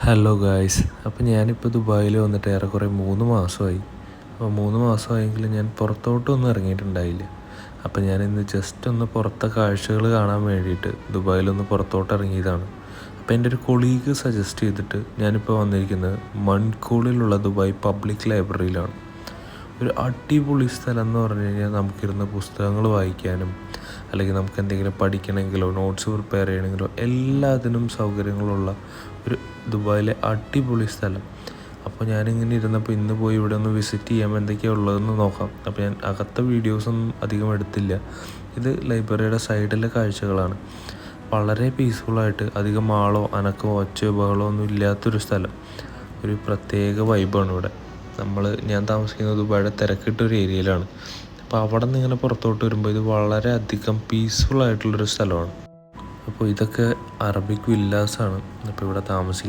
Hello guys, അപ്പോൾ ഞാനിപ്പോൾ ദുബായിൽ വന്നിട്ട് ഏറെക്കുറെ 3 മാസമായി. അപ്പോൾ 3 മാസമായെങ്കിലും ഞാൻ പുറത്തോട്ടൊന്നും ഇറങ്ങിയിട്ടുണ്ടായില്ല. അപ്പോൾ ഞാനിന്ന് ജസ്റ്റ് ഒന്ന് പുറത്തെ കാഴ്ചകൾ കാണാൻ വേണ്ടിയിട്ട് ദുബായിലൊന്ന് പുറത്തോട്ട് ഇറങ്ങിയതാണ്. അപ്പോൾ എൻ്റെ ഒരു കൊളീഗ് സജസ്റ്റ് ചെയ്തിട്ട് ഞാനിപ്പോൾ വന്നിരിക്കുന്നത് മൺകൂളിലുള്ള ദുബായ് പബ്ലിക് ലൈബ്രറിയിലാണ്. ഒരു അടിപൊളി സ്ഥലം എന്ന് പറഞ്ഞു കഴിഞ്ഞാൽ നമുക്കിരുന്ന് പുസ്തകങ്ങൾ വായിക്കാനും അല്ലെങ്കിൽ നമുക്ക് എന്തെങ്കിലും പഠിക്കണമെങ്കിലോ നോട്ട്സ് പ്രിപ്പയർ ചെയ്യണമെങ്കിലോ എല്ലാത്തിനും സൗകര്യങ്ങളുള്ള ഒരു ദുബായിലെ അടിപൊളി സ്ഥലം. അപ്പോൾ ഞാനിങ്ങനെ ഇരുന്നപ്പോൾ ഇന്ന് പോയി ഇവിടെ ഒന്ന് വിസിറ്റ് ചെയ്യുമ്പോൾ എന്തൊക്കെയാണ് ഉള്ളതെന്ന് നോക്കാം. അപ്പോൾ ഞാൻ അകത്തെ വീഡിയോസൊന്നും അധികം എടുത്തില്ല. ഇത് ലൈബ്രറിയുടെ സൈഡിലെ കാഴ്ചകളാണ്. വളരെ പീസ്ഫുള്ളായിട്ട് അധികം ആളോ അനക്കോ ഒച്ചയോ ബഹളോ ഒന്നും ഇല്ലാത്തൊരു സ്ഥലം. ഒരു പ്രത്യേക വൈബാണ് ഇവിടെ. ഞാൻ താമസിക്കുന്നത് ദുബായിയുടെ തിരക്കിട്ടൊരു ഏരിയയിലാണ്. അപ്പോൾ അവിടെ നിന്ന് ഇങ്ങനെ പുറത്തോട്ട് വരുമ്പോൾ ഇത് വളരെ അധികം പീസ്ഫുള്ളായിട്ടുള്ളൊരു സ്ഥലമാണ്. അപ്പോൾ ഇതൊക്കെ അറബിക് വില്ലാസാണ് ഇപ്പോൾ ഇവിടെ താമസിക്കുന്നത്.